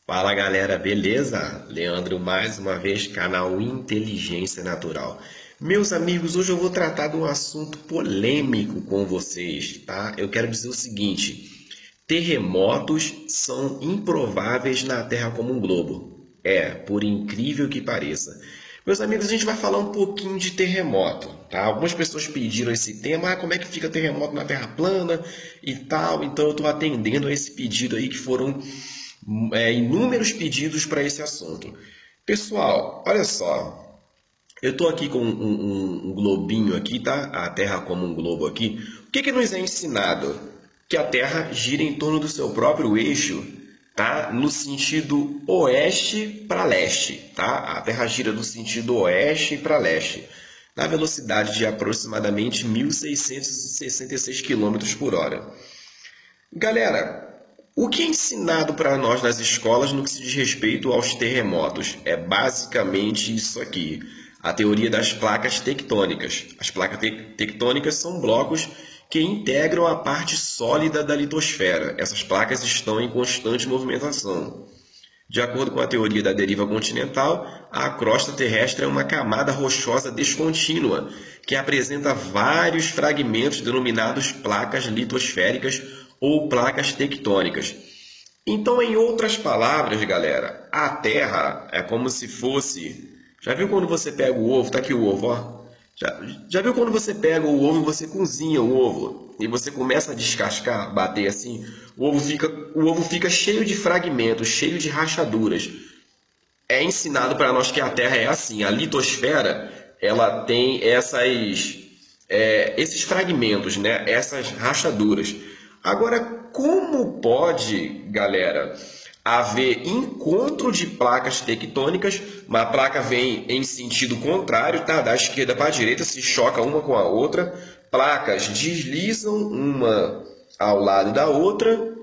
Fala galera, beleza? Leandro mais uma vez, canal Inteligência Natural. Meus amigos, hoje eu vou tratar de um assunto polêmico com vocês, tá? Eu quero dizer o seguinte: terremotos são improváveis na Terra como um globo. Por incrível que pareça. Meus amigos, a gente vai falar um pouquinho de terremoto, tá? Algumas pessoas pediram esse tema, como é que fica terremoto na Terra plana e tal. Então eu estou atendendo a esse pedido aí que foram inúmeros pedidos para esse assunto. Pessoal, olha só. Eu estou aqui com um globinho aqui, tá? A Terra como um globo aqui. O que nos é ensinado? Que a Terra gira em torno do seu próprio eixo, tá? No sentido oeste para leste, tá? A Terra gira do sentido oeste para leste, na velocidade de aproximadamente 1.666 quilômetros por hora. Galera, o que é ensinado para nós nas escolas no que se diz respeito aos terremotos? É basicamente isso aqui, a teoria das placas tectônicas. As placas tectônicas são blocos que integram a parte sólida da litosfera. Essas placas estão em constante movimentação. De acordo com a teoria da deriva continental, a crosta terrestre é uma camada rochosa descontínua que apresenta vários fragmentos denominados placas litosféricas ou placas tectônicas. Então, em outras palavras, galera, a Terra é como se fosse. Já viu quando você pega o ovo? Tá aqui o ovo, ó. Já viu quando você pega o ovo e você cozinha o ovo e você começa a descascar, bater assim? O ovo fica cheio de fragmentos, cheio de rachaduras. É ensinado para nós que a Terra é assim. A litosfera, ela tem esses fragmentos, né? Essas rachaduras. Agora, como pode, galera, haver encontro de placas tectônicas? Uma placa vem em sentido contrário, tá? Da esquerda para a direita, se choca uma com a outra. Placas deslizam uma ao lado da outra,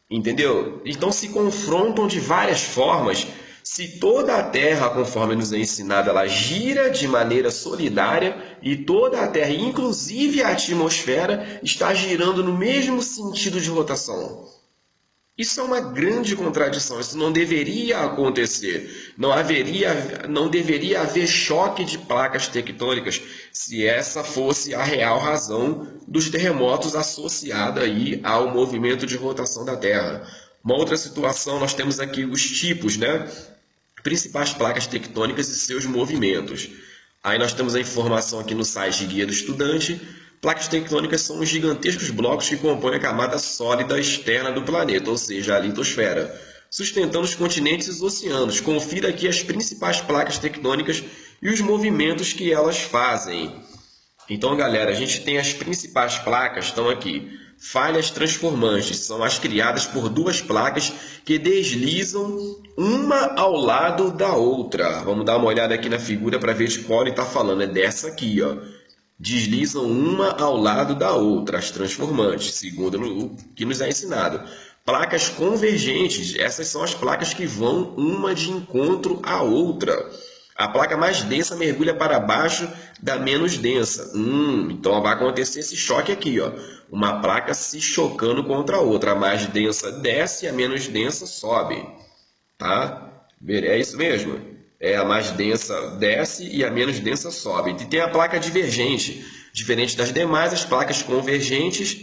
entendeu? Então se confrontam de várias formas. Se toda a Terra, conforme nos é ensinado, ela gira de maneira solidária e toda a Terra, inclusive a atmosfera, está girando no mesmo sentido de rotação. Isso é uma grande contradição, isso não deveria acontecer. Não deveria haver choque de placas tectônicas se essa fosse a real razão dos terremotos associada aí ao movimento de rotação da Terra. Uma outra situação, nós temos aqui os tipos, né? Principais placas tectônicas e seus movimentos. Aí nós temos a informação aqui no site Guia do Estudante. Placas tectônicas são os gigantescos blocos que compõem a camada sólida externa do planeta, ou seja, a litosfera, sustentando os continentes e os oceanos. Confira aqui as principais placas tectônicas e os movimentos que elas fazem. Então, galera, a gente tem as principais placas, estão aqui. Falhas transformantes são as criadas por duas placas que deslizam uma ao lado da outra. Vamos dar uma olhada aqui na figura para ver de qual ele está falando. É dessa aqui, ó. Deslizam uma ao lado da outra, as transformantes, segundo o que nos é ensinado. Placas convergentes, essas são as placas que vão uma de encontro à outra. A placa mais densa mergulha para baixo da menos densa. Então vai acontecer esse choque aqui, ó. Uma placa se chocando contra a outra. A mais densa desce e a menos densa sobe. Tá? É isso mesmo. A mais densa desce e a menos densa sobe. E tem a placa divergente. Diferente das demais, as placas convergentes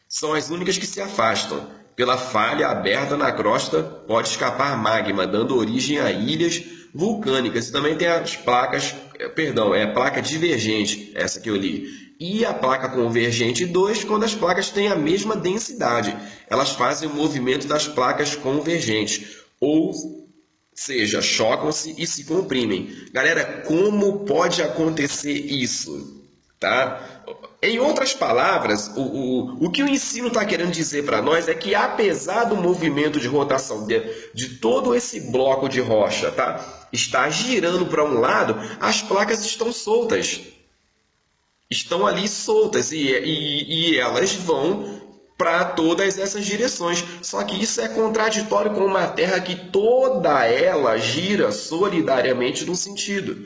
são as únicas que se afastam. Pela falha aberta na crosta pode escapar magma, dando origem a ilhas vulcânicas. E também tem as placas, é a placa divergente, essa que eu li. E a placa convergente 2, quando as placas têm a mesma densidade. Elas fazem o movimento das placas convergentes. Ou seja, chocam-se e se comprimem. Galera, como pode acontecer isso? Tá? Em outras palavras, o que o ensino está querendo dizer para nós é que, apesar do movimento de rotação de todo esse bloco de rocha, tá? Está girando para um lado, as placas estão soltas. Estão ali soltas e elas vão para todas essas direções. Só que isso é contraditório com uma Terra que toda ela gira solidariamente num sentido.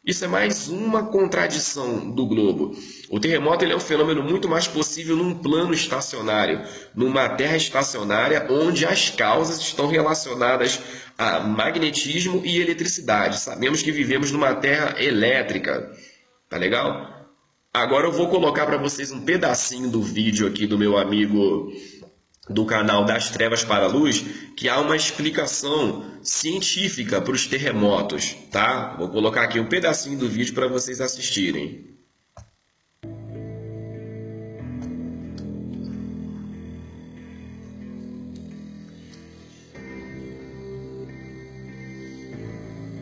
Isso é mais uma contradição do globo. O terremoto ele é um fenômeno muito mais possível num plano estacionário, numa terra estacionária onde as causas estão relacionadas a magnetismo e eletricidade. Sabemos que vivemos numa terra elétrica. Tá legal? Agora eu vou colocar para vocês um pedacinho do vídeo aqui do meu amigo do canal Das Trevas para a Luz, que há uma explicação científica para os terremotos, tá? Vou colocar aqui um pedacinho do vídeo para vocês assistirem.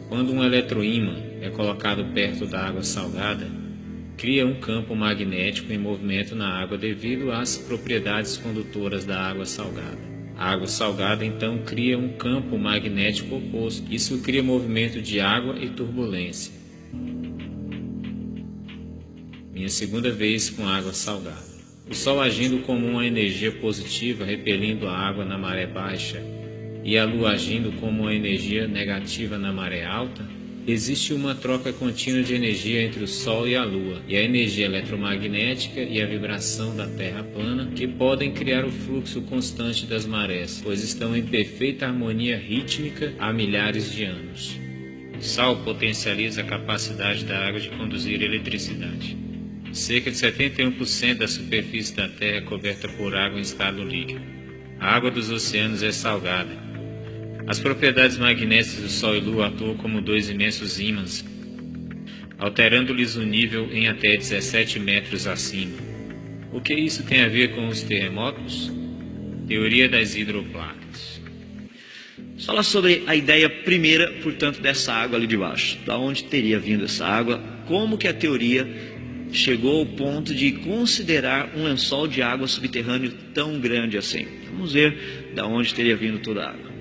Quando um eletroímã é colocado perto da água salgada, cria um campo magnético em movimento na água devido às propriedades condutoras da água salgada. A água salgada então cria um campo magnético oposto. Isso cria movimento de água e turbulência. Minha segunda vez com água salgada. O Sol agindo como uma energia positiva, repelindo a água na maré baixa, e a Lua agindo como uma energia negativa na maré alta, existe uma troca contínua de energia entre o Sol e a Lua, e a energia eletromagnética e a vibração da Terra plana, que podem criar o fluxo constante das marés, pois estão em perfeita harmonia rítmica há milhares de anos. O Sol potencializa a capacidade da água de conduzir eletricidade. Cerca de 71% da superfície da Terra é coberta por água em estado líquido. A água dos oceanos é salgada. As propriedades magnéticas do Sol e Lua atuam como dois imensos ímãs, alterando-lhes o nível em até 17 metros acima. O que isso tem a ver com os terremotos? Teoria das hidroplacas. Fala sobre a ideia primeira, portanto, dessa água ali de baixo. Da onde teria vindo essa água? Como que a teoria chegou ao ponto de considerar um lençol de água subterrâneo tão grande assim? Vamos ver da onde teria vindo toda a água.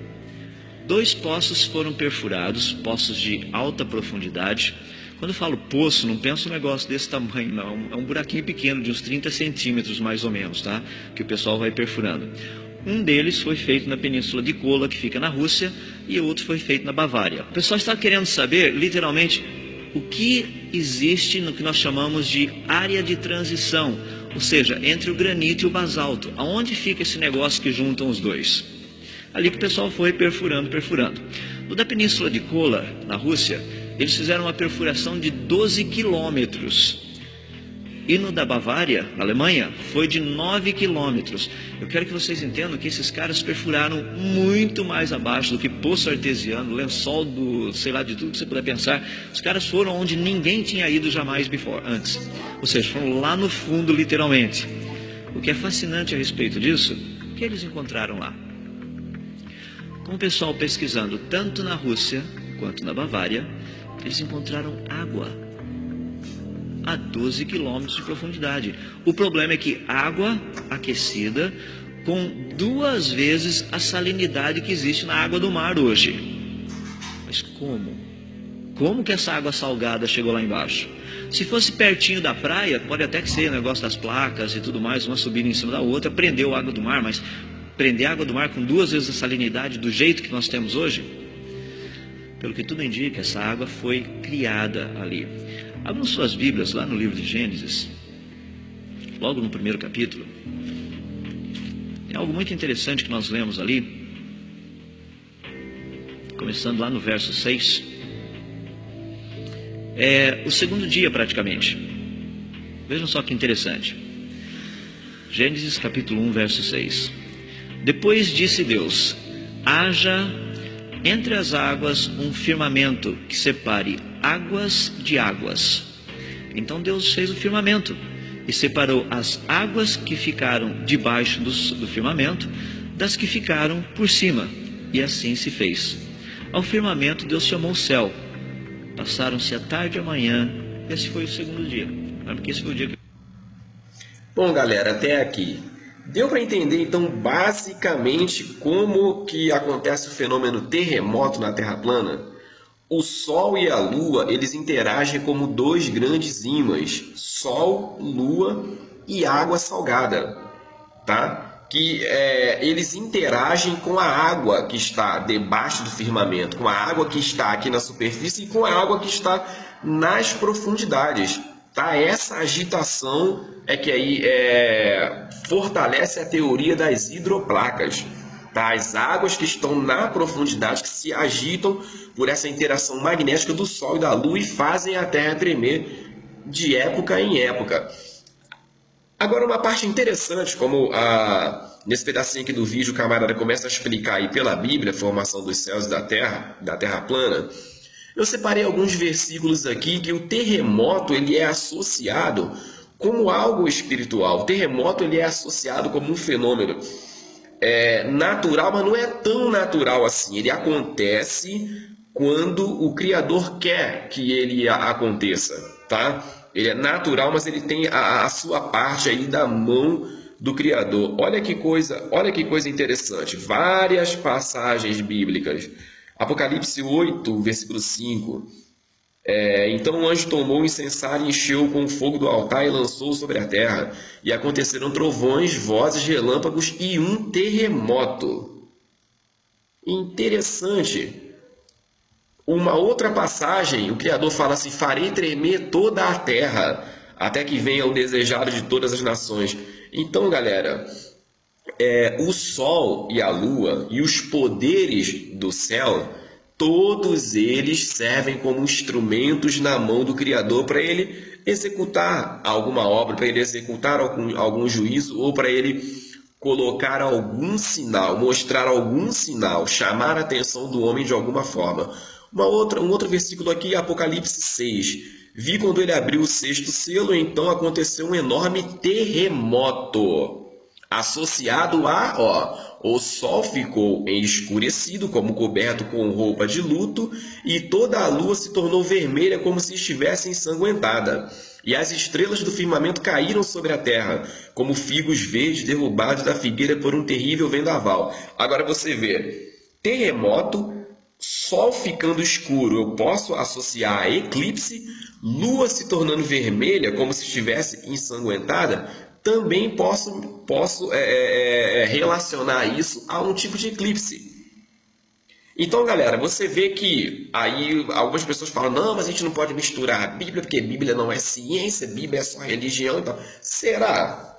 2 poços foram perfurados, poços de alta profundidade. Quando eu falo poço, não penso um negócio desse tamanho, não. É um buraquinho pequeno, de uns 30 centímetros mais ou menos, tá? Que o pessoal vai perfurando. Um deles foi feito na Península de Kola, que fica na Rússia, e o outro foi feito na Bavária. O pessoal está querendo saber, literalmente, o que existe no que nós chamamos de área de transição, ou seja, entre o granito e o basalto. Aonde fica esse negócio que juntam os dois? Ali que o pessoal foi perfurando. No da Península de Kola, na Rússia, eles fizeram uma perfuração de 12 quilômetros. E no da Bavária, na Alemanha, foi de 9 quilômetros. Eu quero que vocês entendam que esses caras perfuraram muito mais abaixo do que poço artesiano, lençol do, sei lá, de tudo que você puder pensar. Os caras foram onde ninguém tinha ido jamais antes. Ou seja, foram lá no fundo, literalmente. O que é fascinante a respeito disso, o que eles encontraram lá? Com o pessoal pesquisando tanto na Rússia quanto na Bavária, eles encontraram água a 12 quilômetros de profundidade. O problema é que água aquecida com 2 vezes a salinidade que existe na água do mar hoje. Mas como? Como que essa água salgada chegou lá embaixo? Se fosse pertinho da praia, pode até que ser o negócio das placas e tudo mais, uma subindo em cima da outra, prendeu a água do mar, mas prender água do mar com 2 vezes a salinidade do jeito que nós temos hoje? Pelo que tudo indica, essa água foi criada ali. Abram suas Bíblias lá no livro de Gênesis, logo no primeiro capítulo. Tem algo muito interessante que nós lemos ali, começando lá no verso 6. É o segundo dia praticamente. Vejam só que interessante. Gênesis capítulo 1, verso 6. Depois disse Deus: haja entre as águas um firmamento que separe águas de águas. Então Deus fez o firmamento e separou as águas que ficaram debaixo do firmamento das que ficaram por cima. E assim se fez. Ao firmamento Deus chamou o céu. Passaram-se a tarde e a manhã. Esse foi o segundo dia. Porque esse foi o dia que... Bom, galera, até aqui. Deu para entender, então, basicamente como que acontece o fenômeno terremoto na Terra plana? O Sol e a Lua, eles interagem como 2 grandes ímãs, Sol, Lua e água salgada, tá? Que eles interagem com a água que está debaixo do firmamento, com a água que está aqui na superfície e com a água que está nas profundidades. Tá? Essa agitação é que aí fortalece a teoria das hidroplacas. Tá? As águas que estão na profundidade, que se agitam por essa interação magnética do Sol e da Lua e fazem a Terra tremer de época em época. Agora, uma parte interessante, como nesse pedacinho aqui do vídeo o camarada começa a explicar aí pela Bíblia a formação dos céus e da Terra plana, eu separei alguns versículos aqui que o terremoto ele é associado como algo espiritual. O terremoto ele é associado como um fenômeno natural, mas não é tão natural assim. Ele acontece quando o Criador quer que ele aconteça, tá? Ele é natural, mas ele tem a sua parte aí da mão do Criador. Olha que coisa interessante. Várias passagens bíblicas. Apocalipse 8, versículo 5. Então o anjo tomou o incensário e encheu com o fogo do altar e lançou sobre a terra. E aconteceram trovões, vozes, relâmpagos e um terremoto. Interessante. Uma outra passagem, o Criador fala assim: farei tremer toda a terra, até que venha o desejado de todas as nações. Então, galera, o Sol e a Lua e os poderes do céu, todos eles servem como instrumentos na mão do Criador para ele executar alguma obra, para ele executar algum juízo ou para ele colocar algum sinal, mostrar algum sinal, chamar a atenção do homem de alguma forma. Um outro versículo aqui, Apocalipse 6. Vi quando ele abriu o sexto selo, então aconteceu um enorme terremoto, associado o sol ficou escurecido, como coberto com roupa de luto, e toda a lua se tornou vermelha, como se estivesse ensanguentada. E as estrelas do firmamento caíram sobre a terra, como figos verdes derrubados da figueira por um terrível vendaval. Agora você vê, terremoto, sol ficando escuro, eu posso associar a eclipse, lua se tornando vermelha, como se estivesse ensanguentada, também posso relacionar isso a um tipo de eclipse. Então, galera, você vê que aí algumas pessoas falam: não, mas a gente não pode misturar a Bíblia, porque Bíblia não é ciência, Bíblia é só religião. Então, será?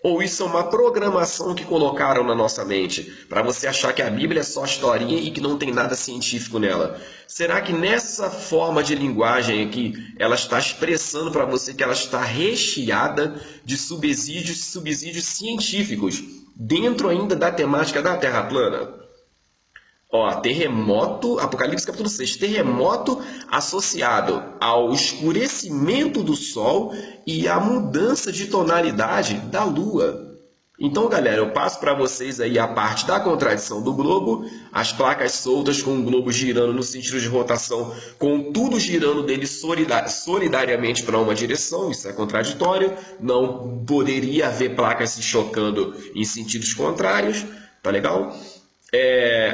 Ou isso é uma programação que colocaram na nossa mente, para você achar que a Bíblia é só historinha e que não tem nada científico nela? Será que nessa forma de linguagem aqui, ela está expressando para você que ela está recheada de subsídios científicos, dentro ainda da temática da Terra plana? Terremoto, Apocalipse capítulo 6, terremoto associado ao escurecimento do Sol e à mudança de tonalidade da Lua. Então, galera, eu passo para vocês aí a parte da contradição do globo, as placas soltas com o globo girando no sentido de rotação, com tudo girando dele solidariamente para uma direção, isso é contraditório, não poderia haver placas se chocando em sentidos contrários, tá legal?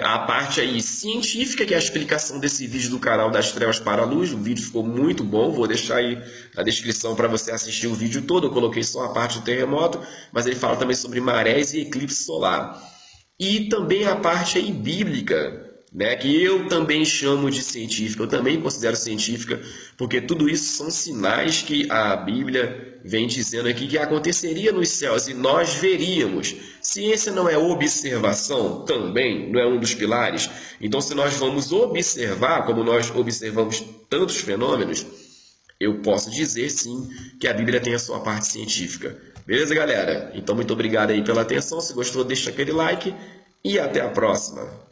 A parte aí científica, que é a explicação desse vídeo do canal Das Trevas para a Luz. O vídeo ficou muito bom, vou deixar aí na descrição para você assistir o vídeo todo. Eu coloquei só a parte do terremoto, mas ele fala também sobre marés e eclipse solar. E também a parte aí bíblica, né, que eu também chamo de científica, eu também considero científica, porque tudo isso são sinais que a Bíblia vem dizendo aqui que aconteceria nos céus e nós veríamos. Ciência não é observação? Também não é um dos pilares? Então, se nós vamos observar, como nós observamos tantos fenômenos, eu posso dizer sim que a Bíblia tem a sua parte científica. Beleza, galera? Então, muito obrigado aí pela atenção. Se gostou, deixa aquele like e até a próxima.